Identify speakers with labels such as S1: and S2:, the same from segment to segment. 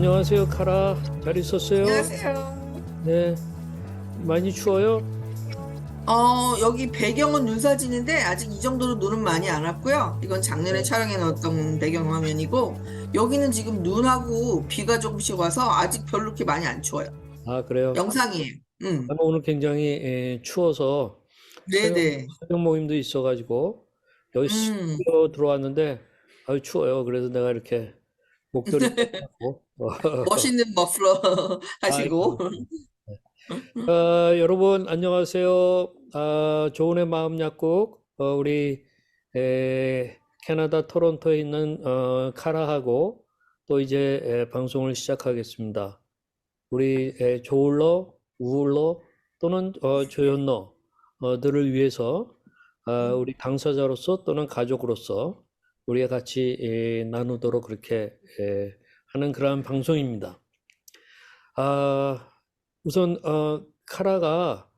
S1: 안녕하세요, 카라. 잘 있었어요?
S2: 안녕하세요.
S1: 네. 많이 추워요?
S2: 여기 배경은 눈 사진인데 아직 이 정도로 눈은 많이 안 왔고요. 이건 작년에
S1: 네.
S2: 촬영해 놓았던 배경화면이고 여기는 지금 눈하고 비가 조금씩 와서 아직 별로 그렇게 많이 안 추워요.
S1: 아, 그래요?
S2: 영상이에요.
S1: 나는 오늘 굉장히 추워서
S2: 네네.
S1: 새벽 모임도 있어가지고 여기
S2: 음,
S1: 스튜디오 들어왔는데 아유 추워요. 그래서 내가 이렇게 목도리 하고
S2: 멋있는 머플러 하시고.
S1: 아이고. 여러분 안녕하세요. 좋은의 마음 약국 우리 캐나다 토론토에 있는 카라하고 또 이제 방송을 시작하겠습니다. 우리 조울러, 우울러 또는 조연러들을 위해서 우리 당사자로서 또는 가족으로서 우리가 같이 나누도록 그렇게 하는 그러한 방송입니다. 아, 우선 카라가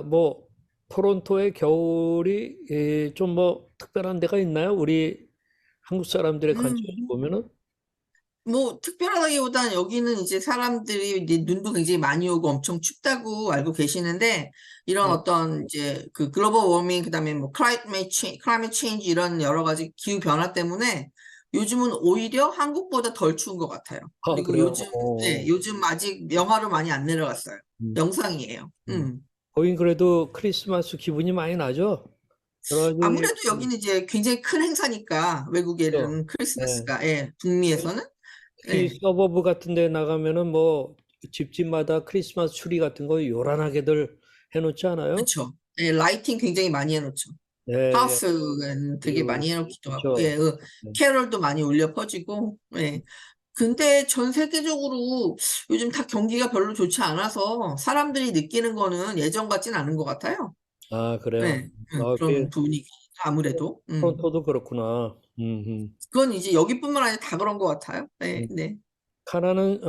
S1: 뭐 토론토의 겨울이 좀 뭐 특별한 데가 있나요? 우리 한국 사람들의 관점에서
S2: 음,
S1: 보면은
S2: 뭐 특별하다기보다는 여기는 이제 사람들이 이제 눈도 굉장히 많이 오고 엄청 춥다고 알고 계시는데 이런
S1: 네.
S2: 어떤 이제 그 글로벌 워밍 그다음에 뭐 클라이밋 체인지 이런 여러 가지 기후 변화 때문에 요즘은 오히려 한국보다 덜 추운 것 같아요.
S1: 아,
S2: 그리고
S1: 그래요?
S2: 요즘 네, 요즘 아직 영하로 많이 안 내려갔어요.
S1: 음,
S2: 영상이에요.
S1: 음. 거긴 그래도 크리스마스 기분이 많이 나죠? 그래가지고
S2: 아무래도 여기는 이제 굉장히 큰 행사니까
S1: 그렇죠.
S2: 외국에는
S1: 예.
S2: 크리스마스가 예, 북미에서는
S1: 특히
S2: 예.
S1: 서버브 같은 데 나가면은 뭐 집집마다 크리스마스 트리 같은 거 요란하게들 해놓지 않아요?
S2: 그쵸. 예, 라이팅 굉장히 많이 해놓죠.
S1: 예, 예.
S2: 하우스는 되게
S1: 그,
S2: 많이 해놓기도 하고, 예,
S1: 그렇죠. 네.
S2: 캐럴도 많이 울려 퍼지고, 예. 근데 전 세계적으로 요즘 다 경기가 별로 좋지 않아서 사람들이 느끼는 거는 예전 같진 않은 것 같아요.
S1: 아, 그래요.
S2: 네,
S1: 그
S2: 그런 분위기, 아무래도.
S1: 토론토도 그렇구나.
S2: 그건 이제 여기뿐만 아니라 다 그런 것 같아요. 네,
S1: 음.
S2: 네.
S1: 카나는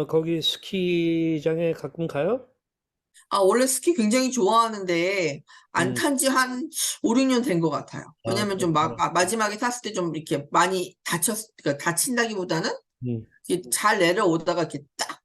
S1: 거기 스키장에 가끔 가요?
S2: 원래 스키 굉장히 좋아하는데 안
S1: 음.
S2: 탄 지 한 5, 6년 된 것 같아요.
S1: 아,
S2: 왜냐면 좀
S1: 그렇구나.
S2: 마지막에 탔을 때 좀 이렇게 많이 그러니까 다친다기보다는
S1: 음.
S2: 이렇게 잘 내려오다가 이렇게 딱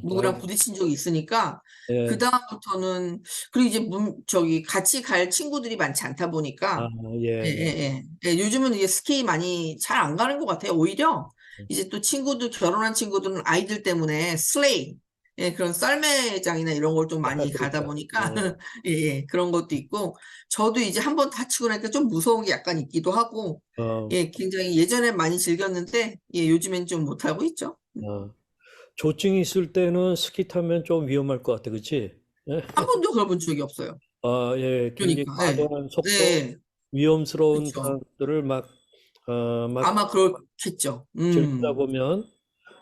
S2: 누구랑
S1: 아이고.
S2: 부딪힌 적이 있으니까 그
S1: 예.
S2: 다음부터는 그리고 이제 저기 같이 갈 친구들이 많지 않다
S1: 아,
S2: 보니까
S1: 예,
S2: 예,
S1: 예.
S2: 예, 예. 예, 요즘은 이제 스키 많이 잘 안 가는 것 같아요. 오히려 이제 또 친구들 결혼한 친구들은 아이들 때문에 슬레이 예, 그런 썰매장이나 이런 걸 좀 많이 가다
S1: 그렇죠.
S2: 보니까 예, 예, 그런 것도 있고 저도 이제 한번 다치고 나니까 좀 무서운 게 약간 있기도 하고
S1: 어,
S2: 예, 굉장히 예전에 많이 즐겼는데 예, 요즘엔 좀 못하고 있죠.
S1: 어. 조증이 있을 때는 스키 타면 좀 위험할 것 같아, 그치? 예?
S2: 한 번도 그런 적이 없어요.
S1: 예, 굉장히
S2: 그러니까 예,
S1: 과도한 속도,
S2: 예,
S1: 위험스러운
S2: 그렇죠.
S1: 그런 것들을 막
S2: 아마 그렇겠죠.
S1: 즐기다 보면,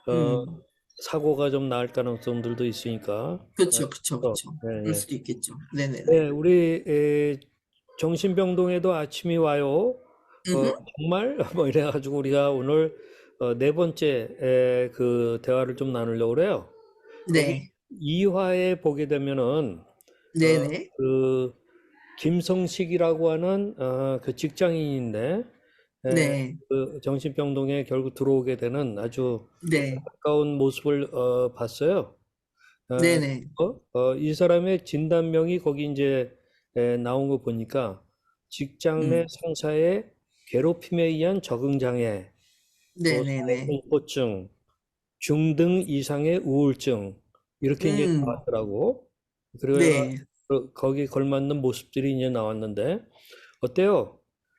S1: 어,
S2: 음.
S1: 사고가 좀 날 가능성들도 있으니까.
S2: 그쵸, 그쵸,
S1: 어,
S2: 그쵸.
S1: 예,
S2: 그럴
S1: 예.
S2: 수도 있겠죠. 네네네.
S1: 네, 우리 정신병동에도 아침이 와요.
S2: 음,
S1: 정말 뭐 이래가지고 우리가 오늘 네 번째 그 대화를 좀 나누려고 그래요. 거기
S2: 네,
S1: 2화에 보게 되면은
S2: 네네,
S1: 그 김성식이라고 하는 그 직장인인데
S2: 네,
S1: 그 정신병동에 결국 들어오게 되는 아주
S2: 네,
S1: 가까운 모습을 봤어요. 어,
S2: 네네.
S1: 이 사람의 진단명이 거기 이제 나온 거 보니까 직장 내
S2: 음,
S1: 상사의 괴롭힘에 의한 적응 장애, 또
S2: 네네네.
S1: 사회공포증, 중등 이상의 우울증 이렇게 이제
S2: 음,
S1: 나왔더라고. 그리고 얘가
S2: 네.
S1: 거기 걸맞는 모습들이 이제 나왔는데 어때요?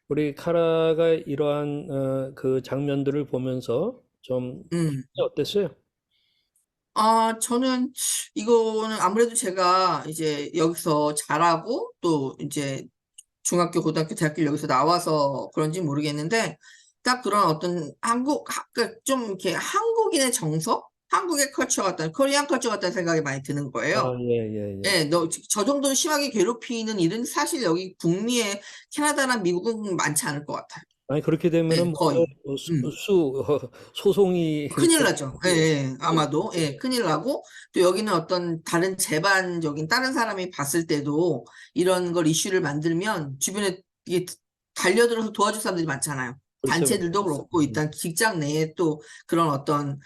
S1: 우리 카라가 이러한 그 장면들을 보면서 좀
S2: 음.
S1: 어땠어요?
S2: 저는 이거는 아무래도 제가 이제 여기서 자라고 또 이제 중학교, 고등학교, 대학교 여기서 나와서 그런지 모르겠는데 딱 그런 어떤 그러니까 좀 이렇게 한국인의 정서? 한국의 컬처 같다는, 코리안 컬처 같다는 생각이 많이 드는
S1: 아,
S2: 거예요.
S1: 예, 예, 예.
S2: 예, 저 정도는 심하게 괴롭히는 일은 사실 여기 북미에 캐나다나 미국은 많지 않을 것 같아요.
S1: 아니 그렇게
S2: 예,
S1: 되면은 뭐
S2: 거의. 음.
S1: 소송이
S2: 큰일 나죠. 예, 예, 아마도. 예,
S1: 예.
S2: 큰일 나고, 또 여기는 어떤 다른 재반적인 다른 사람이 봤을 때도 이런 걸 이슈를 만들면 주변에 이게 달려들어서 도와줄 사람들이 많잖아요.
S1: 글쎄
S2: 단체들도 그렇고, 일단 직장 내에 또 그런 어떤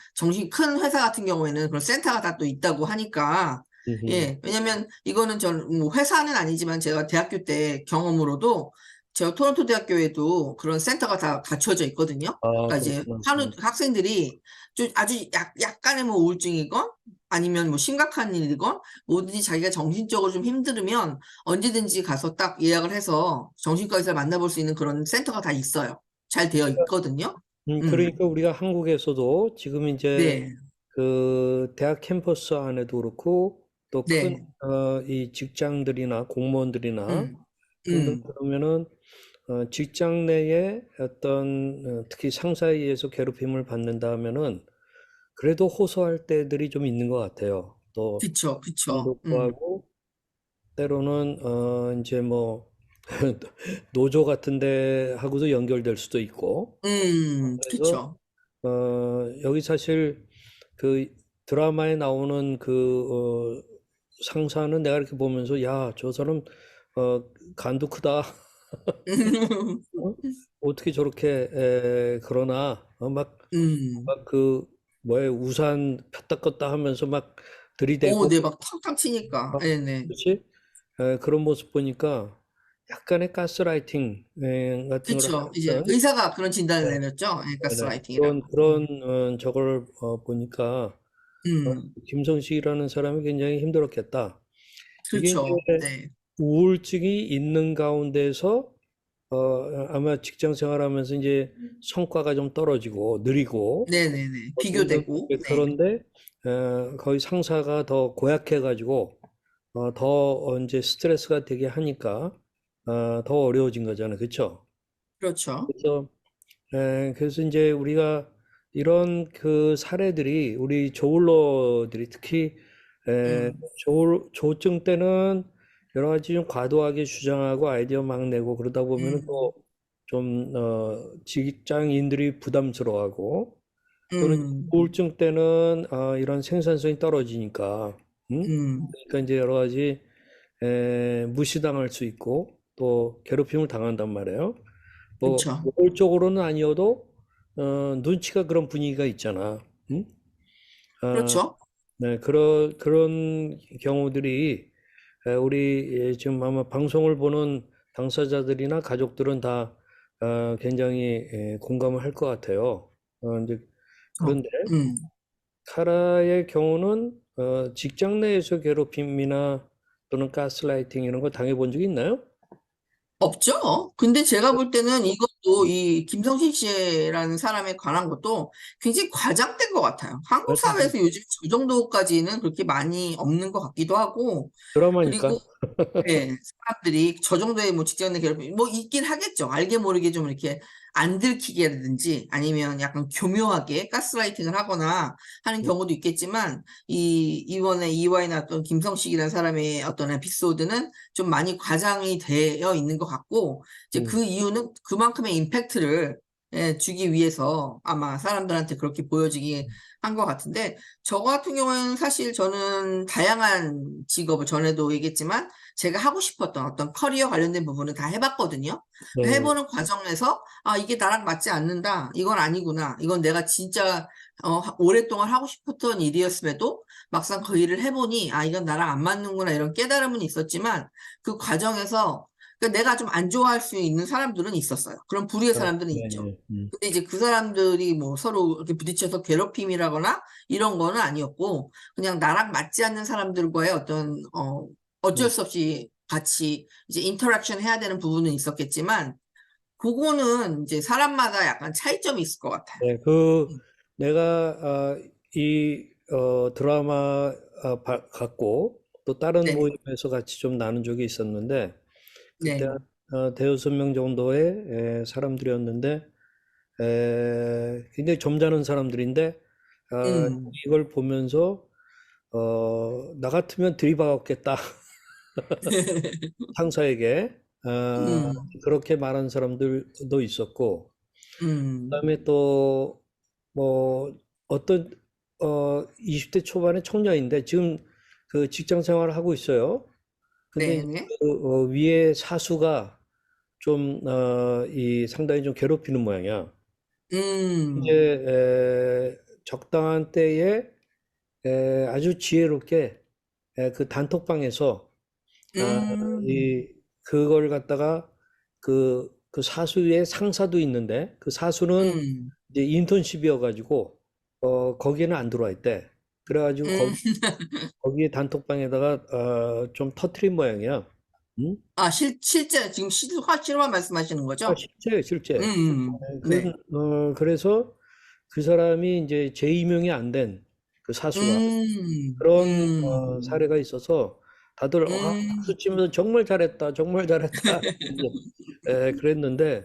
S2: 큰 회사 같은 경우에는 그런 센터가 다 또 있다고 하니까,
S1: 음,
S2: 예, 왜냐면 이거는 뭐 회사는 아니지만 제가 대학교 때 경험으로도 제가 토론토 대학교에도 그런 센터가 다 갖춰져 있거든요.
S1: 아,
S2: 그러니까 이제
S1: 그렇구나.
S2: 학생들이 좀 아주 약간의 뭐 우울증이건 아니면 뭐 심각한 일이건 뭐든지 자기가 정신적으로 좀 힘들으면 언제든지 가서 딱 예약을 해서 정신과 의사를 만나볼 수 있는 그런 센터가 다 있어요. 잘 되어 있거든요. 음,
S1: 그러니까 우리가 한국에서도 지금 이제
S2: 네,
S1: 그 대학 캠퍼스 안에도 그렇고 또 큰
S2: 네,
S1: 이 직장들이나 공무원들이나
S2: 음,
S1: 등등
S2: 음,
S1: 그러면은 직장 내에 어떤 특히 상사에 의해서 괴롭힘을 받는다 하면은 그래도 호소할 때들이 좀 있는 것 같아요. 또
S2: 그쵸, 그쵸,
S1: 방도 구하고 때로는 이제 뭐 노조 같은 데 하고도 연결될 수도 있고 그래서
S2: 그쵸.
S1: 여기 사실 그 드라마에 나오는 그 상사는 내가 이렇게 보면서 야, 저 사람 간도 크다. 어? 어떻게 저렇게 그러나
S2: 음,
S1: 막 그 뭐에 우산 폈다 껐다 하면서 막
S2: 오,
S1: 들이대고
S2: 네, 막 탕탕 치니까,
S1: 막
S2: 네네.
S1: 그렇지? 그런 모습 보니까 약간의 가스라이팅 같은 걸
S2: 그쵸. 이제
S1: 하는
S2: 의사가 그런 진단을
S1: 네,
S2: 내렸죠. 예,
S1: 네,
S2: 가스라이팅이라고.
S1: 그런 저걸 보니까
S2: 음,
S1: 김성식이라는 사람이 굉장히 힘들었겠다. 이게 이제
S2: 그렇죠. 네.
S1: 우울증이 있는 가운데서 아마 직장 생활하면서 이제 성과가 좀 떨어지고 느리고
S2: 네네네.
S1: 등등
S2: 비교되고, 네.
S1: 그런데 거의 상사가 더 고약해가지고 더 이제 스트레스가 되게 하니까 더 어려워진 거잖아요, 그렇죠?
S2: 그렇죠.
S1: 그래서 이제 우리가 이런 그 사례들이 우리 조울러들이 특히
S2: 음,
S1: 조증 때는 여러 가지 좀 과도하게 주장하고 아이디어 막 내고 그러다 보면은 또
S2: 음,
S1: 좀 직장인들이 부담스러워하고 또는
S2: 음,
S1: 우울증 때는 이런 생산성이 떨어지니까
S2: 음,
S1: 그러니까 이제 여러 가지 무시당할 수 있고 또 괴롭힘을 당한단 말이에요. 뭐
S2: 그렇죠.
S1: 노골적으로는 아니어도 눈치가 그런 분위기가 있잖아. 응? 아,
S2: 그렇죠.
S1: 네, 그런 경우들이 우리 지금 아마 방송을 보는 당사자들이나 가족들은 다 굉장히 공감을 할 것 같아요. 이제 그런데
S2: 음.
S1: 카라의 경우는 직장 내에서 괴롭힘이나 또는 가스라이팅 이런 거 당해본 적이 있나요?
S2: 없죠. 근데 제가 볼 때는 이것도 이 김성식 씨라는 사람에 관한 것도 굉장히 과장된 것 같아요. 한국 사회에서 요즘 저 정도까지는 그렇게 많이 없는 것 같기도 하고, 그리고
S1: 드라마니까.
S2: 네, 사람들이 저 정도의 뭐 직장 내 괴롭힘 뭐 있긴 하겠죠. 알게 모르게 좀 이렇게 안 들키게라든지 아니면 약간 교묘하게 가스라이팅을 하거나 하는 경우도 있겠지만 이번에 이화에 나왔던 김성식이라는 사람의 어떤 에피소드는 좀 많이 과장이 되어 있는 것 같고 이제
S1: 음,
S2: 그 이유는 그만큼의 임팩트를 주기 위해서 아마 사람들한테 그렇게 보여지게 한 것 같은데 저 같은 경우에는 사실 저는 다양한 직업을 전에도 얘기했지만 제가 하고 싶었던 어떤 커리어 관련된 부분은 다 해봤거든요.
S1: 네.
S2: 해보는 과정에서 아 이게 나랑 맞지 않는다. 이건 아니구나. 이건 내가 진짜 오랫동안 하고 싶었던 일이었음에도 막상 그 일을 해보니 아 이건 나랑 안 맞는구나 이런 깨달음은 있었지만 그 과정에서 그러니까 내가 좀 안 좋아할 수 있는 사람들은 있었어요. 그런 부류의 사람들은
S1: 네,
S2: 있죠.
S1: 네.
S2: 근데 이제 그 사람들이 뭐 서로 이렇게 부딪혀서 괴롭힘이라거나 이런 거는 아니었고 그냥 나랑 맞지 않는 사람들과의 어떤 어쩔
S1: 음.
S2: 수 없이 같이 이제 인터랙션 해야 되는 부분은 있었겠지만 그거는 이제 사람마다 약간 차이점이 있을 것 같아요.
S1: 네, 내가 이 드라마 갖고 또 다른
S2: 네,
S1: 모임에서 같이 좀 나눈 적이 있었는데 그때
S2: 네,
S1: 한 대여섯 명 정도의 사람들이었는데 굉장히 점잖은 사람들인데
S2: 음,
S1: 이걸 보면서 나 같으면 들이박았겠다 상사에게
S2: 음,
S1: 그렇게 말한 사람들도 있었고
S2: 음,
S1: 그다음에 또 뭐 어떤 20대 초반의 청년인데 지금 그 직장 생활을 하고 있어요. 근데
S2: 네,
S1: 이제
S2: 네,
S1: 그 위에 사수가 좀, 이 상당히 좀 괴롭히는 모양이야. 이제,
S2: 음,
S1: 적당한 때에, 아주 지혜롭게, 그 단톡방에서, 아,
S2: 음,
S1: 그걸 갖다가 그 사수의 상사도 있는데 그 사수는
S2: 음,
S1: 이제 인턴십이어가지고, 거기에는 안 들어와 있대. 그래가지고
S2: 음.
S1: 거기에 단톡방에다가, 좀 터트린 모양이야. 응?
S2: 아, 실제, 지금 실화 말씀하시는
S1: 아,
S2: 거죠?
S1: 실제, 실제.
S2: 네.
S1: 그래서 그 사람이 이제 재임용이 안 된 그 사수가 그런,
S2: 음,
S1: 사례가 있어서 다들
S2: 음,
S1: 박수 치면서 정말 잘했다, 정말 잘했다. 이제, 그랬는데,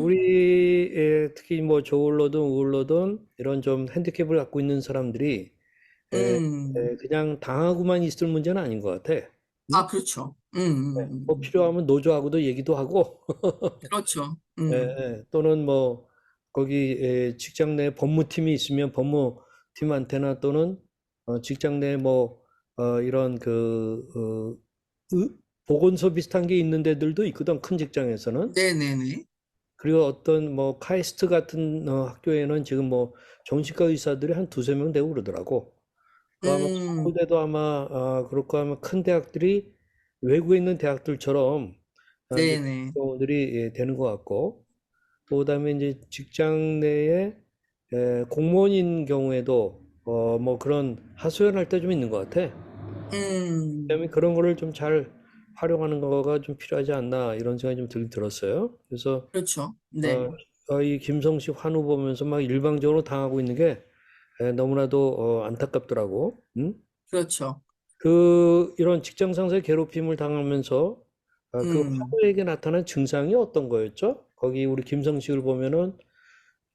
S1: 우리, 특히 뭐 저울로든 우울로든 이런 좀 핸디캡을 갖고 있는 사람들이, 에,
S2: 음.
S1: 그냥 당하고만 있을 문제는 아닌 것 같아. 응?
S2: 아, 그렇죠.
S1: 뭐 필요하면 노조하고도 얘기도 하고,
S2: 그렇죠.
S1: 또는 뭐 거기, 직장 내 법무팀이 있으면 법무팀한테나, 또는, 직장 내 뭐, 이런 보건소 비슷한 게 있는 데들도 있거든, 큰 직장에서는.
S2: 네네네.
S1: 그리고 어떤 뭐 카이스트 같은, 학교에는 지금 뭐 정신과 의사들이 한 두세 명 되고 그러더라고. 그 아마
S2: 음,
S1: 서울대도 아마, 그렇고 하면 큰 대학들이 외국에 있는 대학들처럼, 이제
S2: 네네.
S1: 경우들이, 되는 것 같고, 또 그다음에 이제 직장 내에, 공무원인 경우에도, 뭐 그런 하소연할 때 좀 있는 것 같아.
S2: 음,
S1: 그다음에 그런 거를 좀 잘 활용하는 거가 좀 필요하지 않나, 이런 생각이 좀 들긴 들었어요. 그래서,
S2: 그렇죠. 네.
S1: 어, 이 김성식 환우 보면서 막 일방적으로 당하고 있는 게, 너무나도, 안타깝더라고. 음?
S2: 그렇죠.
S1: 이런 직장 상사의 괴롭힘을 당하면서, 그
S2: 음.
S1: 환우에게 나타난 증상이 어떤 거였죠? 거기 우리 김성식을 보면은,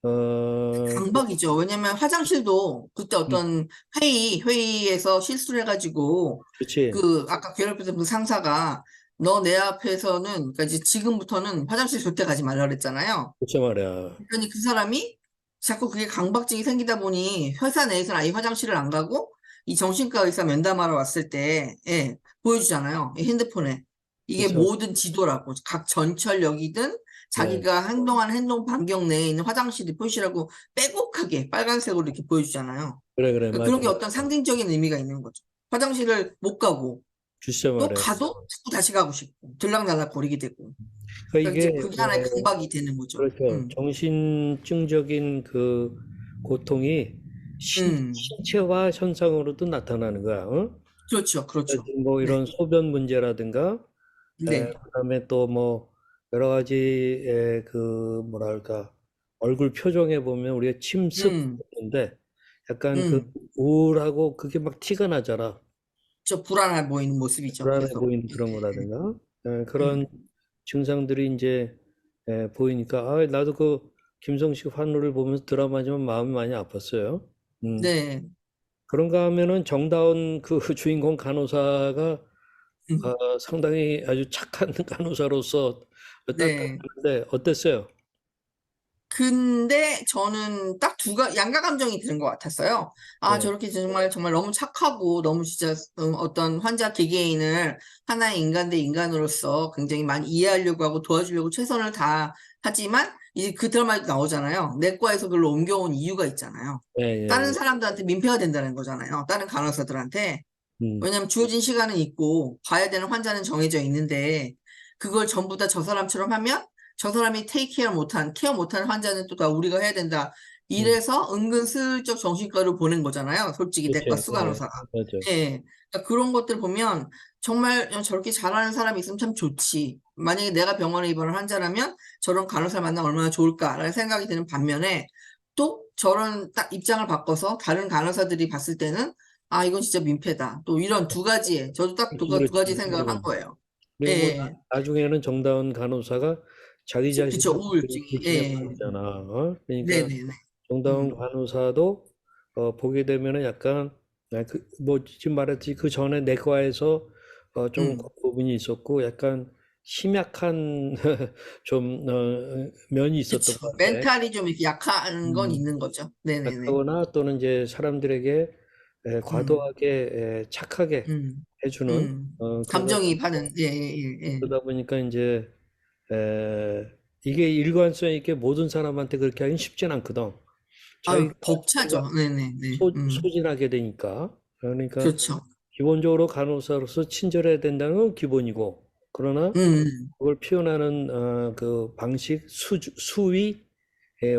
S1: 좀,
S2: 강박이죠. 왜냐면 화장실도 그때
S1: 음,
S2: 어떤 회의에서 실수를 해가지고
S1: 그렇지.
S2: 그 아까 괴롭혔던 그 상사가 너 내 앞에서는 그러니까 이제 지금부터는 화장실 절대 가지 말라 그랬잖아요.
S1: 그렇지 말이야.
S2: 그러니 그 사람이 자꾸 그게 강박증이 생기다 보니 회사 내에서는 아예 화장실을 안 가고 이 정신과 의사 면담하러 왔을 때 예, 보여주잖아요. 이 핸드폰에. 이게
S1: 그렇죠.
S2: 모든 지도라고. 각 전철역이든
S1: 네.
S2: 자기가 행동하는 행동 반경 내에 있는 화장실이 표시라고 빼곡하게 빨간색으로 이렇게 보여주잖아요.
S1: 그래, 그래,
S2: 그러니까
S1: 맞아.
S2: 그런 게 어떤 상징적인 의미가 있는 거죠. 화장실을 못 가고
S1: 주시자
S2: 또
S1: 말이야.
S2: 가도 자꾸 다시 가고 싶고 들락날락 거리게 되고.
S1: 그러니까
S2: 그러니까
S1: 이게,
S2: 이제 그게 하나의 강박이 되는 거죠.
S1: 그렇죠. 정신증적인 그 고통이
S2: 음.
S1: 신체화 현상으로도 나타나는 거야. 어?
S2: 그렇죠.
S1: 그러니까
S2: 그렇죠.
S1: 지금 뭐
S2: 네.
S1: 이런 소변 문제라든가,
S2: 네.
S1: 그다음에 또 뭐 여러 가지의 그 뭐랄까, 얼굴 표정에 보면 우리가
S2: 음,
S1: 침습인데 약간 그
S2: 음.
S1: 우울하고 그게 막 티가 나잖아.
S2: 저 불안해 보이는 모습이죠.
S1: 불안해
S2: 계속.
S1: 보이는 그런 거라든가,
S2: 음.
S1: 그런 증상들이 이제, 보이니까, 나도 그 김성식 환우를 보면서 드라마지만 마음이 많이 아팠어요. 음.
S2: 네.
S1: 그런가 하면은 정다운 그 주인공 간호사가,
S2: 음.
S1: 상당히 아주 착한 간호사로서
S2: 네.
S1: 따뜻한데 어땠어요?
S2: 근데 저는 딱 양가 감정이 드는 것 같았어요. 아,
S1: 네,
S2: 저렇게 정말, 정말 너무 착하고 너무 진짜 어떤 환자 개개인을 하나의 인간 대 인간으로서 굉장히 많이 이해하려고 하고 도와주려고 최선을 다하지만 이제 그 드라마에도 나오잖아요. 내과에서 그걸로 옮겨온 이유가 있잖아요.
S1: 예,
S2: 다른
S1: 예, 예.
S2: 사람들한테 민폐가 된다는 거잖아요. 다른 간호사들한테.
S1: 음,
S2: 왜냐면 주어진 시간은 있고 봐야 되는 환자는 정해져 있는데 그걸 전부 다 저 사람처럼 하면 저 사람이 케어 못한 환자는 또 다 우리가 해야 된다.
S1: 음,
S2: 이래서 은근슬쩍 정신과를 보낸 거잖아요. 솔직히
S1: 그렇죠.
S2: 내과
S1: 예,
S2: 수간호사가.
S1: 맞아.
S2: 예. 그러니까 그런 것들 보면 정말 저렇게 잘하는 사람이 있으면 참 좋지. 만약에 내가 병원에 입원한 환자라면 저런 간호사 만나면 얼마나 좋을까라는 생각이 드는 반면에 또 저런 딱 입장을 바꿔서 다른 간호사들이 봤을 때는 아, 이건 진짜 민폐다. 또 이런 두 가지에, 저도 딱
S1: 그렇지,
S2: 두 가지
S1: 그렇지.
S2: 생각을 한 거예요.
S1: 그리고 뭐
S2: 예,
S1: 나중에는 정다운 간호사가 자기 자신을
S2: 그쵸, 우울증이.
S1: 불신에
S2: 예,
S1: 빠지잖아. 그러니까
S2: 네네네.
S1: 정다운
S2: 음,
S1: 간호사도, 보게 되면은 약간, 뭐 지금 말했듯이 그 전에 내과에서, 좀 그
S2: 음,
S1: 부분이 있었고 약간 심약한 좀, 면이 있었던 것
S2: 그쵸.
S1: 같아.
S2: 멘탈이 좀 이렇게 약한 건
S1: 음,
S2: 있는 거죠. 네네네.
S1: 약하거나 또는 이제 사람들에게,
S2: 음,
S1: 과도하게, 착하게
S2: 음,
S1: 해주는, 그러다
S2: 감정이입하는, 예, 예, 예, 예.
S1: 보니까 이제, 에, 이게 일관성 있게 모든 사람한테 그렇게 하긴 쉽진 않거든.
S2: 아유,
S1: 자기가
S2: 벅차죠.
S1: 뭔가
S2: 네네네.
S1: 소진하게 되니까. 그러니까
S2: 그렇죠.
S1: 기본적으로 간호사로서 친절해야 된다는 건 기본이고, 그러나
S2: 음,
S1: 그걸 표현하는 그 방식, 수위,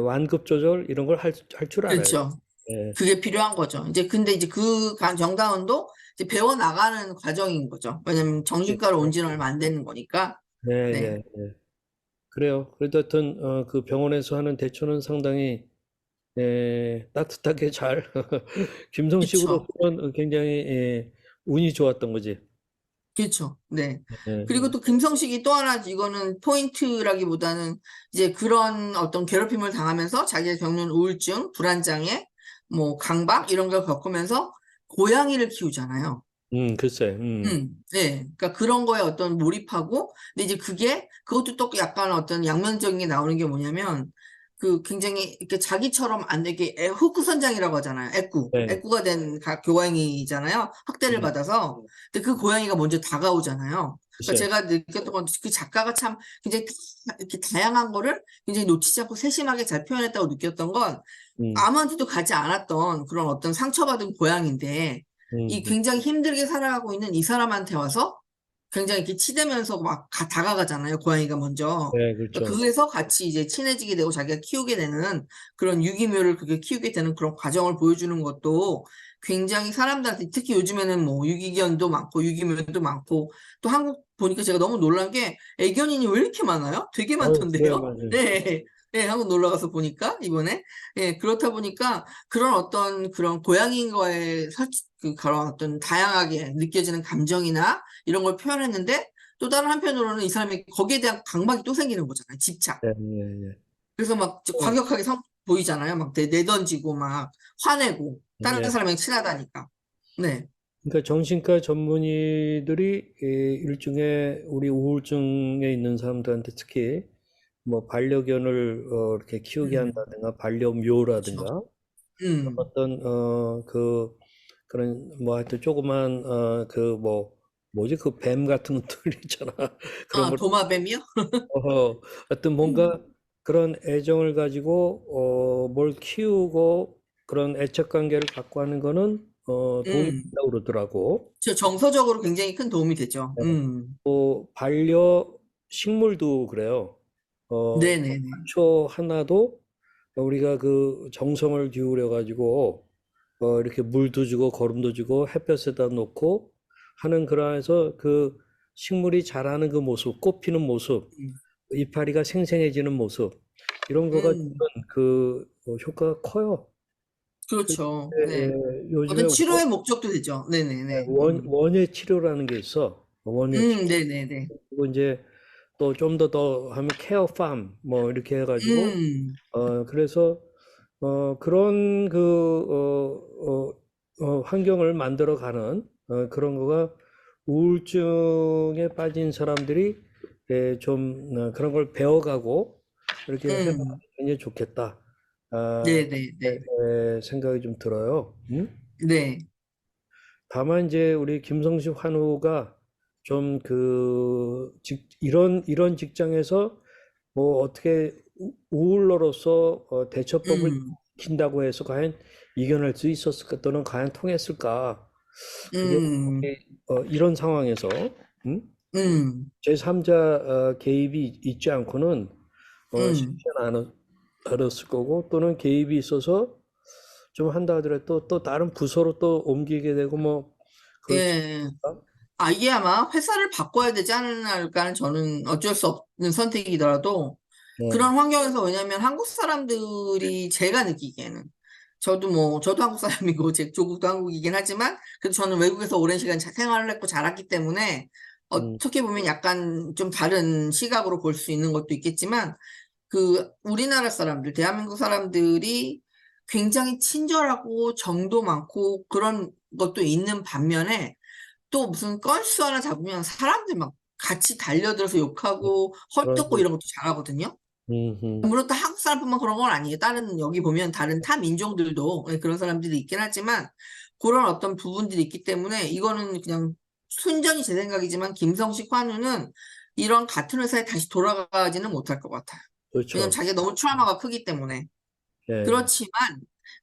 S1: 완급 조절 이런 걸 할 줄 알아요.
S2: 그렇죠.
S1: 예,
S2: 그게 필요한 거죠. 이제 근데 이제 그 정다운도 이제 배워 나가는 과정인 거죠. 왜냐면
S1: 예,
S2: 정신과로 온 지는 얼마 안 되는 거니까.
S1: 네,
S2: 네.
S1: 예, 예. 그래요. 그래도 하여튼 그 병원에서 하는 대처는 상당히 따뜻하게 잘
S2: 그렇죠.
S1: 김성식으로서는 굉장히 운이 좋았던 거지.
S2: 그렇죠. 네.
S1: 예,
S2: 그리고
S1: 예.
S2: 또 김성식이 또 하나 이거는 포인트라기보다는 이제 그런 어떤 괴롭힘을 당하면서 자기가 겪는 우울증, 불안장애, 뭐 강박 이런 걸 겪으면서 고양이를 키우잖아요.
S1: 글쎄,
S2: 네. 그러니까 그런 거에 어떤 몰입하고, 근데 이제 그것도 또 약간 어떤 양면적인 게 나오는 게 뭐냐면, 그 굉장히 이렇게 자기처럼 안 되게 후크선장이라고 하잖아요.
S1: 네,
S2: 애꾸가 된 고양이잖아요. 학대를
S1: 음,
S2: 받아서. 근데 그 고양이가 먼저 다가오잖아요. 그러니까
S1: 글쎄,
S2: 제가 느꼈던 건 그 작가가 참 굉장히 이렇게 다양한 거를 굉장히 놓치지 않고 세심하게 잘 표현했다고 느꼈던 건
S1: 음,
S2: 아무한테도 가지 않았던 그런 어떤 상처받은 고양인데 이
S1: 음.
S2: 굉장히 힘들게 살아가고 있는 이 사람한테 와서 굉장히 이렇게 치대면서 막 다가가잖아요. 고양이가 먼저.
S1: 네,
S2: 그러니까
S1: 그렇죠.
S2: 그래서 같이 이제 친해지게 되고 자기가 키우게 되는 그런 유기묘를 그렇게 키우게 되는 그런 과정을 보여주는 것도 굉장히 사람들한테 특히 요즘에는 뭐 유기견도 많고 유기묘도 많고 또 한국 보니까 제가 너무 놀란 게 애견인이 왜 이렇게 많아요? 되게
S1: 그래요,
S2: 많던데요?
S1: 맞아요.
S2: 네. 네, 한국 놀러 가서 보니까 이번에 예, 그렇다 보니까 그런 어떤 그런 고양이인과의 그런 어떤 다양하게 느껴지는 감정이나 이런 걸 표현했는데 또 다른 한편으로는 이 사람이 거기에 대한 강박이 또 생기는 거잖아요. 집착.
S1: 예, 예, 예.
S2: 그래서 막
S1: 어,
S2: 과격하게 보이잖아요. 막 내던지고 막 화내고 다른
S1: 예.
S2: 사람이랑 친하다니까. 네.
S1: 그러니까 정신과 전문의들이 일종의 우리 우울증에 있는 사람들한테 특히 뭐 반려견을 이렇게 키우게
S2: 음,
S1: 한다든가
S2: 그렇죠.
S1: 반려묘라든가
S2: 음.
S1: 어떤 그 그런 뭐 하여튼 조그만 그 뭐지 그 뱀 같은 것들 있잖아. 그런
S2: 아,
S1: 걸
S2: 도마뱀이요?
S1: 어떤
S2: 음.
S1: 뭔가 그런 애정을 가지고 뭘 키우고 그런 애착 관계를 갖고 하는 거는 도움이
S2: 음.
S1: 된다고 그러더라고.
S2: 저 정서적으로 굉장히 큰 도움이 되죠.
S1: 네. 또 반려식물도 그래요.
S2: 네네네.
S1: 초 하나도 우리가 그 정성을 기울여 가지고 이렇게 물도 주고 거름도 주고 햇볕에다 놓고 하는 그러해서 그 식물이 자라는 그 모습, 꽃피는 모습,
S2: 음.
S1: 이파리가 생생해지는 모습 이런 거가
S2: 음.
S1: 그 효과가 커요. 그
S2: 그렇죠. 네.
S1: 요즘에
S2: 어떤 치료의 목적도 되죠. 네네네.
S1: 원예 치료라는 게 있어. 원예 치료.
S2: 네네네.
S1: 그리고 이제 또 좀 더 하면 케어 팜 뭐 이렇게 해가지고
S2: 음,
S1: 그래서 그런 환경을 만들어가는 그런 거가 우울증에 빠진 사람들이 좀 그런 걸 배워가고 이렇게 해나가면
S2: 음,
S1: 굉장히 좋겠다. 아,
S2: 네네네.
S1: 생각이 좀 들어요.
S2: 네.
S1: 다만 이제 우리 김성식 환우가 좀 이런 직장에서 뭐 어떻게 우울러로서 대처법을
S2: 음,
S1: 익힌다고 해서 과연 이겨낼 수 있었을까 또는 과연 통했을까 그게
S2: 음,
S1: 이런 상황에서 음?
S2: 음,
S1: 제3자 개입이 있지 않고는
S2: 음.
S1: 쉽지는 않았을 거고 또는 개입이 있어서 좀 한다 하더라도 또 다른 부서로 또 옮기게 되고 뭐 그렇지
S2: 예.
S1: 않을까?
S2: 아, 이게 아마 회사를 바꿔야 되지 않을까는 저는 어쩔 수 없는 선택이더라도
S1: 네.
S2: 그런 환경에서 왜냐면 한국 사람들이 제가 느끼기에는 저도 한국 사람이고 제 조국도 한국이긴 하지만 그래도 저는 외국에서 오랜 시간 생활을 했고 자랐기 때문에
S1: 음,
S2: 어떻게 보면 약간 좀 다른 시각으로 볼 수 있는 것도 있겠지만 그 우리나라 사람들, 대한민국 사람들이 굉장히 친절하고 정도 많고 그런 것도 있는 반면에 또 무슨 건수 하나 잡으면 사람들 막 같이 달려들어서 욕하고
S1: 그런
S2: 헐뜯고 이런 것도 잘하거든요.
S1: 음, 음,
S2: 물론 또 한국 사람뿐만 그런 건 아니에요. 다른 여기 보면 다른 타 민족들도 그런 사람들이 있긴 하지만 그런 어떤 부분들이 있기 때문에 이거는 그냥 순전히 제 생각이지만 김성식 환우는 이런 같은 회사에 다시 돌아가지는 못할 것 같아요. 왜냐면
S1: 그렇죠.
S2: 자기가 너무 트라우마가 크기 때문에.
S1: 예,
S2: 그렇지만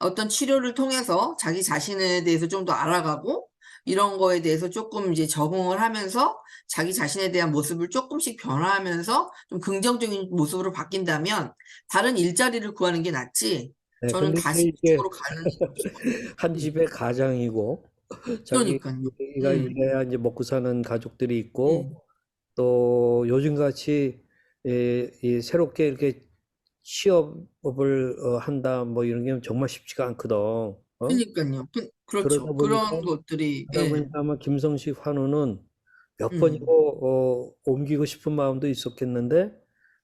S2: 어떤 치료를 통해서 자기 자신에 대해서 좀 더 알아가고 이런 거에 대해서 조금 이제 적응을 하면서 자기 자신에 대한 모습을 조금씩 변화하면서 좀 긍정적인 모습으로 바뀐다면 다른 일자리를 구하는 게 낫지.
S1: 예,
S2: 저는
S1: 근데
S2: 다시
S1: 이게
S2: 이쪽으로 가는 수는 없을 것
S1: 한
S2: 같아요.
S1: 집의 가장이고,
S2: 그러니까요.
S1: 자기가 일해야 이제 먹고 사는 가족들이 있고,
S2: 음,
S1: 또 요즘같이 이 새롭게 이렇게 취업을 한다 뭐 이런 게 정말 쉽지가 않거든.
S2: 그러니까요.
S1: 그러다
S2: 그렇죠.
S1: 보니까
S2: 그런 것들이,
S1: 그러다
S2: 예,
S1: 보니까 아마 김성식 환우는 몇
S2: 음,
S1: 번이고 옮기고 싶은 마음도 있었겠는데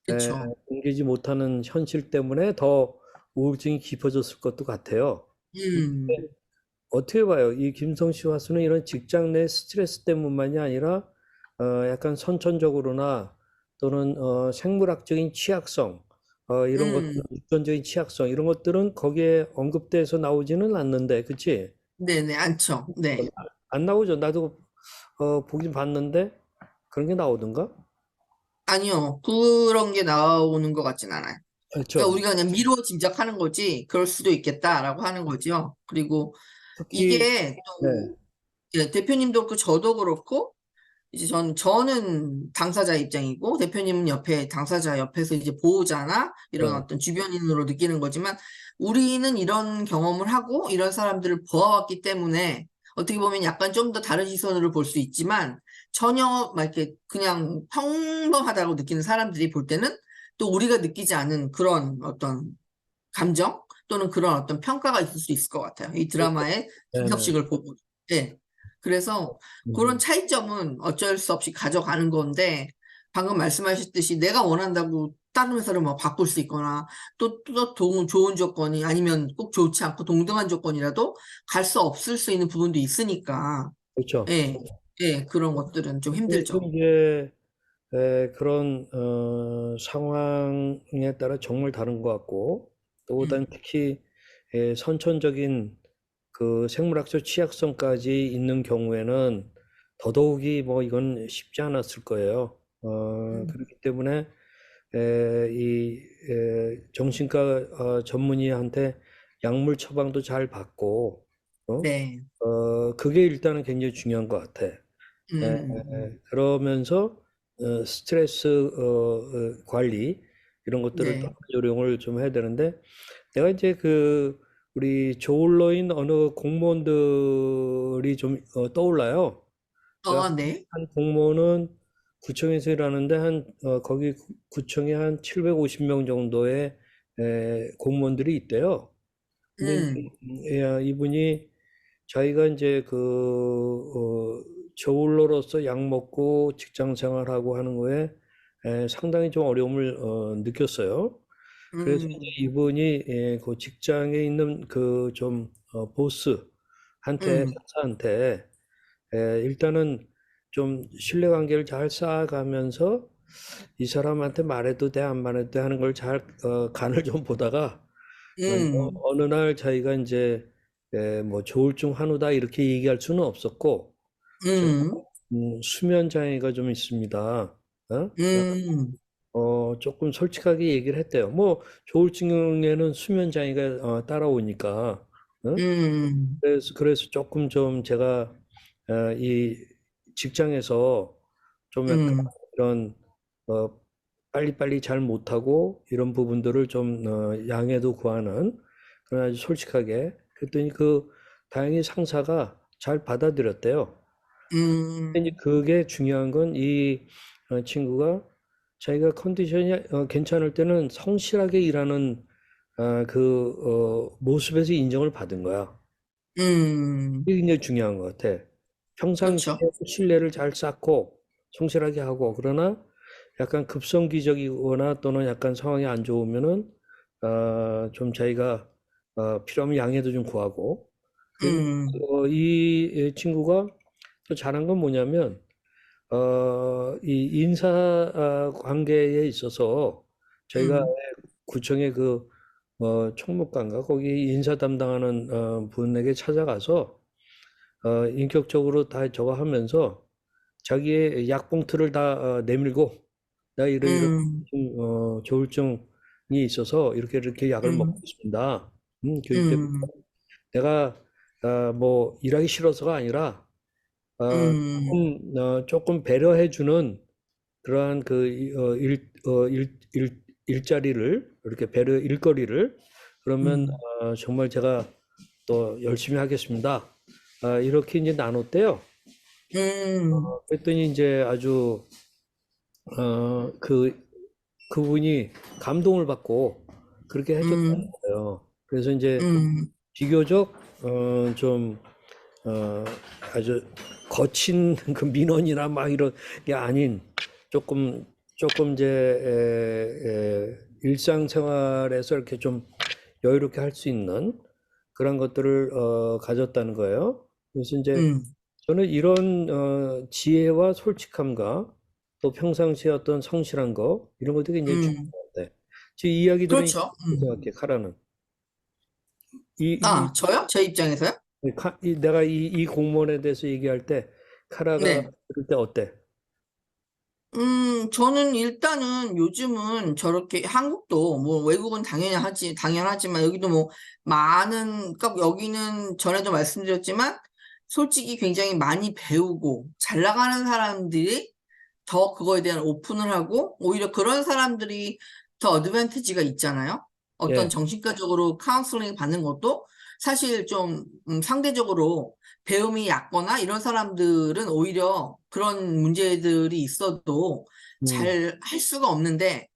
S2: 그렇죠.
S1: 옮기지 못하는 현실 때문에 더 우울증이 깊어졌을 것도 같아요.
S2: 음,
S1: 어떻게 봐요? 이 김성식 환우는 이런 직장 내 스트레스 때문만이 아니라 약간 선천적으로나 또는 생물학적인 취약성 이런 것들,
S2: 음,
S1: 유전적인 취약성 이런 것들은 거기에 언급돼서 나오지는 않는데, 그치?
S2: 네네, 않죠. 네.
S1: 안 나오죠. 나도 보긴 봤는데 그런 게 나오던가?
S2: 아니요. 그런 게 나오는 것 같진 않아요. 그러니까
S1: 그렇죠.
S2: 우리가 그냥 미루어 짐작하는 거지, 그럴 수도 있겠다라고 하는 거죠. 그리고
S1: 특히
S2: 이게
S1: 네,
S2: 또, 예, 대표님도 그렇고 저도 그렇고, 이제 저는 당사자 입장이고, 대표님은 옆에, 당사자 옆에서 이제 보호자나 이런
S1: 네,
S2: 어떤 주변인으로 느끼는 거지만, 우리는 이런 경험을 하고, 이런 사람들을 보아왔기 때문에, 어떻게 보면 약간 좀 더 다른 시선으로 볼 수 있지만, 전혀 막 이렇게 그냥 평범하다고 느끼는 사람들이 볼 때는, 또 우리가 느끼지 않은 그런 어떤 감정 또는 그런 어떤 평가가 있을 수 있을 것 같아요. 이
S1: 그렇죠.
S2: 드라마의
S1: 네네.
S2: 기석식을 보고. 네. 그래서 그런
S1: 음,
S2: 차이점은 어쩔 수 없이 가져가는 건데, 방금 말씀하셨듯이 내가 원한다고 다른 회사를 뭐 바꿀 수 있거나, 좋은 조건이 아니면 꼭 좋지 않고 동등한 조건이라도 갈 수 없을 수 있는 부분도 있으니까,
S1: 그렇죠.
S2: 예, 예, 그런 것들은 좀
S1: 그래서
S2: 힘들죠.
S1: 이제 그런 상황에 따라 정말 다른 것 같고 또 그다음
S2: 음,
S1: 특히 선천적인 그 생물학적 취약성까지 있는 경우에는 더더욱이 뭐 이건 쉽지 않았을 거예요.
S2: 음,
S1: 그렇기 때문에 정신과 전문의한테 약물 처방도 잘 받고 어?
S2: 네.
S1: 그게 일단은 굉장히 중요한 것 같아. 그러면서 스트레스 관리 이런 것들을 또
S2: 네.
S1: 요령을 좀 해야 되는데 내가 이제 그 우리 저울로인 어느 공무원들이 좀 떠올라요. 그러니까
S2: 네.
S1: 한 공무원은 구청에서 일하는데 거기 구청에 한 750명 정도의 공무원들이 있대요. 근데 이제
S2: 음,
S1: 이분이 자기가 이제 저울로로서 약 먹고 직장 생활하고 하는 거에 상당히 좀 어려움을 느꼈어요. 그래서 이제
S2: 음,
S1: 이분이 그 직장에 있는 그 좀 보스한테
S2: 음.
S1: 상사한테 일단은 좀 신뢰관계를 잘 쌓아가면서 이 사람한테 말해도 돼, 안 말해도 돼 하는 걸 잘 간을 좀 보다가
S2: 음,
S1: 어느 날 자기가 이제 뭐 조울증 환우다 이렇게 얘기할 수는 없었고 제가
S2: 음,
S1: 수면 장애가 좀 있습니다.
S2: 음,
S1: 조금 솔직하게 얘기를 했대요. 뭐 조울증에는 수면 장애가 따라오니까. 어?
S2: 음,
S1: 그래서 조금 좀 제가 이 직장에서 좀 약간
S2: 음,
S1: 이런 어, 빨리빨리 잘 못하고 이런 부분들을 좀 양해도 구하는 그런 아주 솔직하게 그랬더니 다행히 상사가 잘 받아들였대요. 근데 이제 그게 중요한 건 이 친구가 자기가 컨디션이 괜찮을 때는 성실하게 일하는 모습에서 인정을 받은 거야.
S2: 음,
S1: 이게 굉장히 중요한 것 같아. 평상시에
S2: 그렇죠.
S1: 신뢰를 잘 쌓고 성실하게 하고 그러나 약간 급성기적이거나 또는 약간 상황이 안 좋으면은 좀 자기가 필요하면 양해도 좀 구하고 그래서
S2: 음,
S1: 이 친구가 또 잘한 건 뭐냐면 이 인사 관계에 있어서 저희가
S2: 음,
S1: 구청의 총무과인가 거기 인사 담당하는 분에게 찾아가서 인격적으로 다 저거 하면서 자기의 약 봉투를 다 내밀고 나 이런
S2: 음,
S1: 조울증이 있어서 이렇게 약을 먹고
S2: 음,
S1: 있습니다. 교육대
S2: 음,
S1: 내가 뭐 일하기 싫어서가 아니라
S2: 음,
S1: 조금 배려해주는 그러한 일자리를 이렇게 일거리를 그러면
S2: 음,
S1: 정말 제가 또 열심히 하겠습니다. 이렇게 이제 나눴대요.
S2: 음,
S1: 그랬더니 이제 아주 그 그분이 감동을 받고 그렇게 해줬다는
S2: 음,
S1: 거예요. 그래서 이제
S2: 음,
S1: 비교적 좀 어, 아주 거친 그 민원이나 막 이런 게 아닌 조금 이제 일상생활에서 이렇게 좀 여유롭게 할 수 있는 그런 것들을 가졌다는 거예요. 그래서 이제
S2: 음,
S1: 저는 이런 지혜와 솔직함과 또 평상시에 어떤 성실한 거 이런 것들이 굉장히 중요한
S2: 음.
S1: 것 같아요. 지금 이야기 들으니까
S2: 그렇죠.
S1: 어떻게 생각해, 카라는? 이,
S2: 저요? 제 입장에서요?
S1: 내가 이 공무원에 대해서 얘기할 때 카라가
S2: 네.
S1: 들을 때 어때?
S2: 저는 일단은 요즘은 저렇게 한국도 뭐 외국은 당연하지만 여기도 뭐 그러니까 여기는 전에도 말씀드렸지만 솔직히 굉장히 많이 배우고 잘 나가는 사람들이 더 그거에 대한 오픈을 하고 오히려 그런 사람들이 더 어드밴티지가 있잖아요. 어떤
S1: 예,
S2: 정신과적으로 카운슬링 받는 것도 사실 좀 상대적으로 배움이 얕거나 이런 사람들은 오히려 그런 문제들이 있어도
S1: 음,
S2: 잘 할 수가 없는데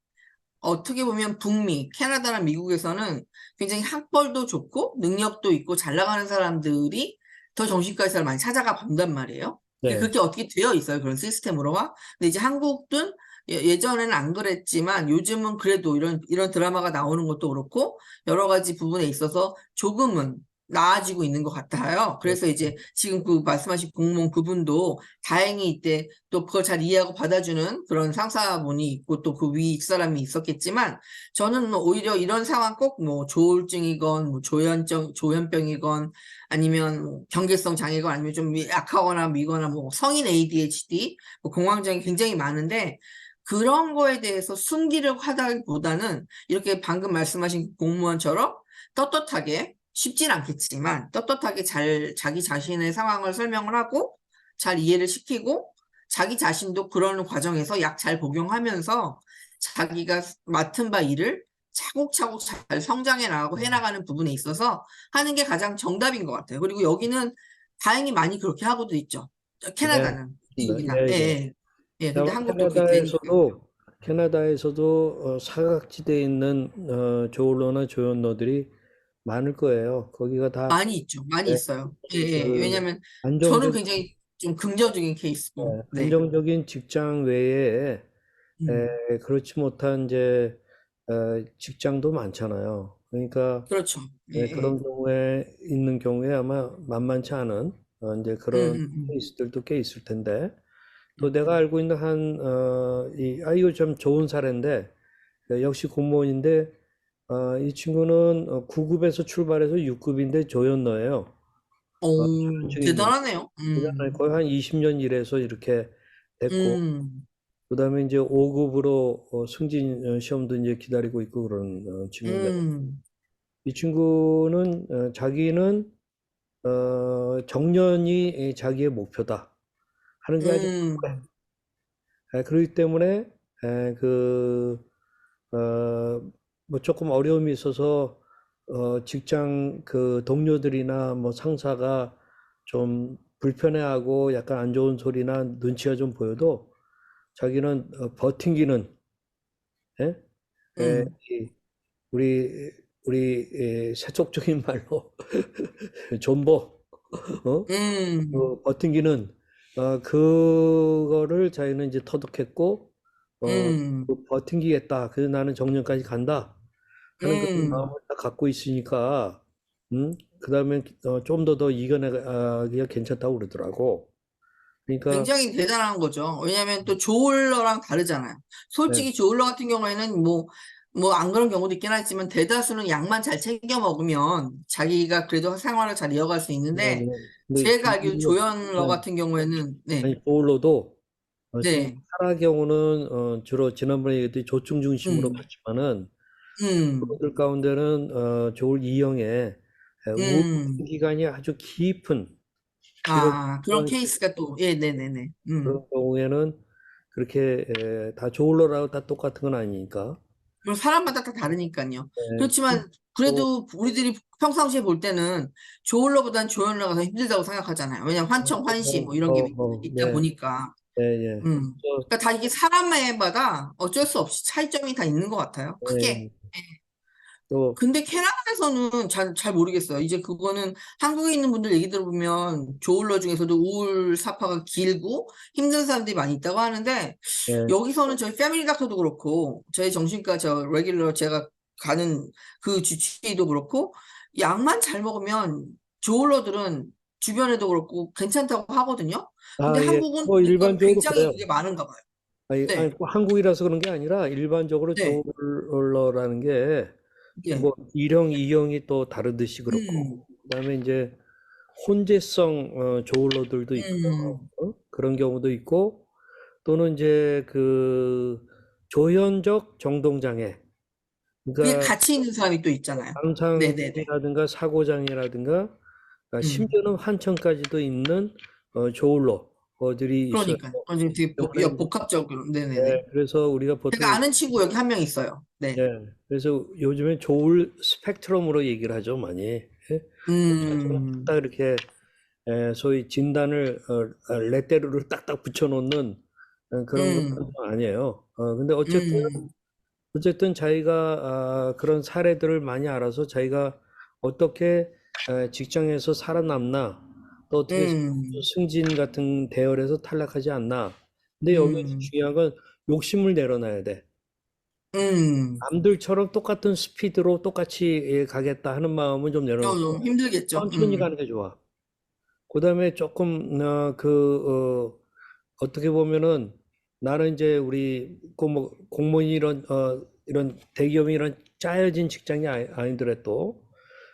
S2: 어떻게 보면 북미, 캐나다나 미국에서는 굉장히 학벌도 좋고 능력도 있고 잘 나가는 사람들이 더 정신과 의사를 많이 찾아가 본단 말이에요.
S1: 네,
S2: 그게 어떻게 되어 있어요. 그런 시스템으로가. 근데 이제 한국은 예전에는 안 그랬지만 요즘은 그래도 이런 드라마가 나오는 것도 그렇고 여러 가지 부분에 있어서 조금은 나아지고 있는 것 같아요.
S1: 네,
S2: 그래서 이제 지금 그 말씀하신 공무원 그분도 다행히 이때 또 그걸 잘 이해하고 받아주는 그런 상사분이 있고 또 그 위 사람이 있었겠지만 저는 뭐 오히려 이런 상황 꼭 뭐 조울증이건 뭐 조현병이건 아니면 뭐 경계성 장애건 아니면 좀 약하거나 미거나 뭐 성인 ADHD 뭐 공황장애 굉장히 많은데 그런 거에 대해서 숨기려고 하다기보다는 이렇게 방금 말씀하신 공무원처럼 떳떳하게 쉽진 않겠지만 떳떳하게 잘 자기 자신의 상황을 설명을 하고 잘 이해를 시키고 자기 자신도 그런 과정에서 약 잘 복용하면서 자기가 맡은 바 일을 차곡차곡 잘 성장해 나가고 해 나가는 부분에 있어서 하는 게 가장 정답인 것 같아요. 그리고 여기는 다행히 많이 그렇게 하고도 있죠.
S1: 네,
S2: 캐나다는, 미국이나.
S1: 예,
S2: 예,
S1: 예.
S2: 예. 예, 근데 한국도 그게 되니까.
S1: 캐나다에서도 사각지대에 있는 저울러나 조연러들이 많을 거예요. 거기가 다
S2: 많이 있죠. 많이
S1: 예,
S2: 있어요. 예, 예.
S1: 그
S2: 왜냐면 저는
S1: 안정적인
S2: 굉장히 좀 긍정적인 케이스고, 네.
S1: 안정적인 직장 외에
S2: 음,
S1: 그렇지 못한 이제 직장도 많잖아요. 그러니까
S2: 그렇죠. 예, 예.
S1: 그런 경우에 있는 경우에 아마 만만치 않은 이제
S2: 음,
S1: 그런
S2: 음, 음.
S1: 케이스들도 꽤 있을 텐데 또
S2: 음.
S1: 내가 알고 있는 이거 좀 좋은 사례인데 역시 공무원인데 이 친구는 9급에서 출발해서 6급인데 조연러예요.
S2: 오,
S1: 조현증이 있는
S2: 대단하네요.
S1: 거의 한 20년 일해서 이렇게 됐고
S2: 음,
S1: 그다음에 이제 5급으로 승진 시험도 이제 기다리고 있고 그런 친구인데
S2: 음,
S1: 이 친구는 자기는 정년이 자기의 목표다 하는 게 아주
S2: 음,
S1: 그렇기 때문에 에, 그 어, 뭐 조금 어려움이 있어서 직장 그 동료들이나 뭐 상사가 좀 불편해하고 약간 안 좋은 소리나 눈치가 좀 보여도 자기는 버팅기는 예?
S2: 음,
S1: 이 우리 세속적인 말로 존버
S2: 음,
S1: 버팅기는 그거를 자기는 이제 터득했고 버팅기겠다. 그래서 나는 정년까지 간다 하는 그런
S2: 음.
S1: 마음을 딱 갖고 있으니까 그다음에 좀 더 이겨내기가 괜찮다고 그러더라고. 그러니까
S2: 굉장히 대단한 거죠. 왜냐하면 또 조울러랑 다르잖아요.
S1: 네,
S2: 솔직히 조울러 같은 경우에는 뭐 안 그런 경우도 있긴 하지만 대다수는 약만 잘 챙겨 먹으면 자기가 그래도 생활을 잘 이어갈 수
S1: 네,
S2: 있는데
S1: 네. 근데
S2: 제가 알기로 조연러 같은 경우에는 네,
S1: 아니, 저울로도 지금
S2: 네.
S1: 카라 경우는 주로 지난번에 얘기했듯이 조충 중심으로
S2: 음,
S1: 갔지만은
S2: 음,
S1: 그들 가운데는 조울 E형의 우울
S2: 음.
S1: 기간이 아주 깊은 기록
S2: 아, 그런 케이스가 또, 예, 네네네.
S1: 그런 경우에는 그렇게 다 조울러라고 다 똑같은 건 아니니까.
S2: 그리고 사람마다 다 다르니까요.
S1: 예,
S2: 그렇지만,
S1: 또
S2: 그래도 우리들이 평상시에 볼 때는 조울러보단 조연러가 더 힘들다고 생각하잖아요. 왜냐면 환청, 환시, 뭐 이런 게 있다
S1: 네,
S2: 보니까.
S1: 예, 예.
S2: 그러니까 다 이게 사람마다 어쩔 수 없이 차이점이 다 있는 것 같아요. 크게.
S1: 예, 또
S2: 근데 캐나다에서는 잘 모르겠어요. 이제 그거는 한국에 있는 분들 얘기 들어보면 조울러 중에서도 우울 사파가 길고 힘든 사람들이 많이 있다고 하는데
S1: 예,
S2: 여기서는 저희 패밀리 닥터도 그렇고 저희 정신과 저 레귤러 제가 가는 그 주치의도 그렇고 약만 잘 먹으면 조울러들은 주변에도 그렇고 괜찮다고 하거든요. 근데
S1: 예,
S2: 한국은
S1: 뭐
S2: 보니까
S1: 일반적으로
S2: 굉장히
S1: 그래요.
S2: 그게 많은가 봐요.
S1: 아니,
S2: 네.
S1: 꼭 한국이라서 그런 게 아니라 일반적으로
S2: 네.
S1: 조울러라는 게
S2: 네.
S1: 뭐 일형, 이형이 또 다르듯이
S2: 음.
S1: 그렇고, 그다음에 이제 혼재성 조울러들도 있고요.
S2: 음.
S1: 그런 경우도 있고, 또는 이제 그 조현적 정동장애,
S2: 그게
S1: 그러니까
S2: 같이 있는 사람이 또 있잖아요. 네네네.
S1: 방장이라든가 사고장애라든가
S2: 음.
S1: 심지어는 환청까지도 있는 조울러들이 있어요.
S2: 그러니까. 완전 되게 복합적으로. 네네네.
S1: 그래서 우리가 보통
S2: 제가 아는 친구 여기 한 명 있어요. 네.
S1: 그래서 요즘에 조울 스펙트럼으로 얘기를 하죠, 많이. 예? 전체적으로
S2: 음.
S1: 딱 이렇게 소위 진단을 레테르를 딱딱 붙여놓는 그런 건
S2: 음.
S1: 아니에요. 근데
S2: 음.
S1: 어쨌든 자기가 그런 사례들을 많이 알아서 자기가 어떻게 직장에서 살아남나, 또 어떻게
S2: 음.
S1: 승진 같은 대열에서 탈락하지 않나. 근데 여기서
S2: 음.
S1: 중요한 건 욕심을 내려놔야 돼.
S2: 음.
S1: 남들처럼 똑같은 스피드로 똑같이 가겠다 하는 마음은 좀
S2: 너무
S1: 내려놓고
S2: 힘들겠죠.
S1: 천천히 가는 게 좋아. 그다음에 조금 어떻게 보면은 나는 이제 우리 뭐 공무원 이런 대기업 이런 짜여진 직장이 아니더라도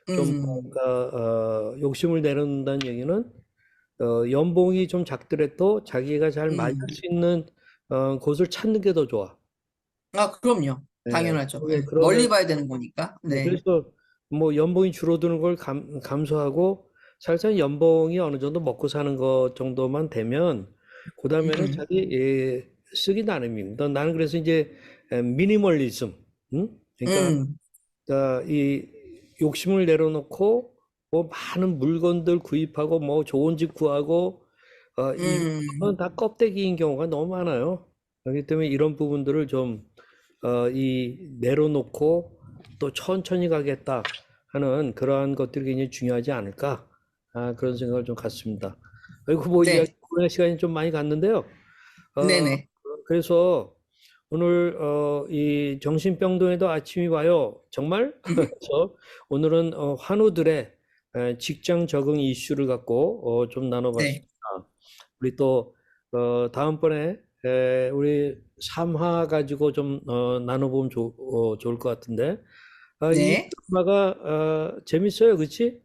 S1: 좀
S2: 음.
S1: 뭔가 욕심을 내놓는다는 얘기는 연봉이 좀 작더라도 자기가 잘 맞을
S2: 음.
S1: 수 있는 곳을 찾는 게 더 좋아.
S2: 아, 그럼요.
S1: 예.
S2: 당연하죠. 예.
S1: 그러면
S2: 멀리 봐야 되는 거니까. 네.
S1: 그래서 뭐 연봉이 줄어드는 걸 감수하고 살짝 연봉이 어느 정도 먹고 사는 것 정도만 되면 그다음에는
S2: 음.
S1: 자기 쓰기 나름입니다. 나는 그래서 이제 미니멀리즘, 응? 그러니까,
S2: 음.
S1: 이 욕심을 내려놓고 뭐 많은 물건들 구입하고 뭐 좋은 집 구하고
S2: 음.
S1: 이거는 다 껍데기인 경우가 너무 많아요. 그렇기 때문에 이런 부분들을 좀 내려놓고 또 천천히 가겠다 하는 그러한 것들이 굉장히 중요하지 않을까 그런 생각을 좀 갖습니다. 그리고 뭐 이야기
S2: 네.
S1: 시간이 좀 많이 갔는데요. 어,
S2: 네네.
S1: 그래서 오늘 이 정신병동에도 아침이 와요. 정말? 그래서 오늘은 환우들의 직장 적응 이슈를 갖고 좀
S2: 네.
S1: 나눠봤습니다. 우리 또 다음번에 우리 3화 가지고 좀 나눠보면 좋을 것 같은데 이
S2: 네.
S1: 드라마가 재밌어요, 그렇지?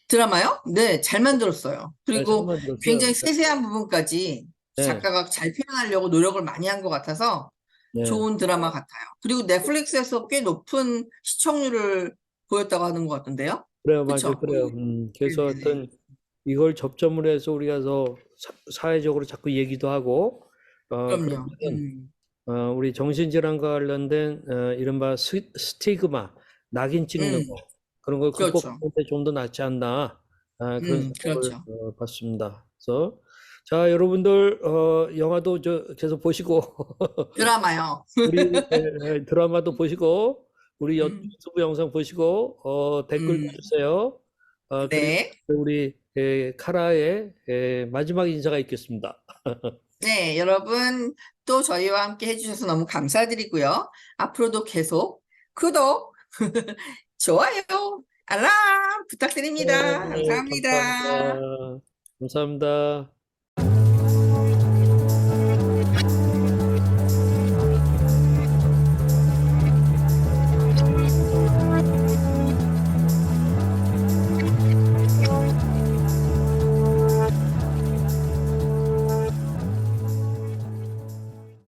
S2: 드라마요? 네, 잘 만들었어요.
S1: 네, 잘
S2: 그리고 굉장히
S1: 만들었어요.
S2: 세세한 부분까지
S1: 네,
S2: 작가가 잘 표현하려고 노력을 많이 한 것 같아서
S1: 네.
S2: 좋은 드라마 같아요. 그리고 넷플릭스에서 꽤 높은 시청률을 보였다고 하는 것 같던데요?
S1: 그래요, 맞아요,
S2: 그쵸?
S1: 그래요. 그래서
S2: 네네네.
S1: 어떤 이걸 접점으로 해서 우리가 더 사회적으로 자꾸 얘기도 하고
S2: 그럼요.
S1: 그러면 우리 정신질환과 관련된 이른바 스티그마, 낙인 찍는 거
S2: 음,
S1: 그런 걸
S2: 그렇죠.
S1: 극복하는 데 좀 더 낫지 않나 그런 생각을
S2: 그렇죠.
S1: 봤습니다. 그래서 자, 여러분들 영화도 계속 보시고
S2: 드라마요.
S1: 우리 드라마도 보시고 우리
S2: 음,
S1: 유튜브 영상 보시고 댓글도
S2: 음,
S1: 주세요. 그리고
S2: 네.
S1: 우리 카라의 마지막 인사가 있겠습니다.
S2: 네, 여러분 또 저희와 함께 해주셔서 너무 감사드리고요. 앞으로도 계속 구독, 좋아요, 알람 부탁드립니다.
S1: 네,
S2: 감사합니다.
S1: 감사합니다. 감사합니다.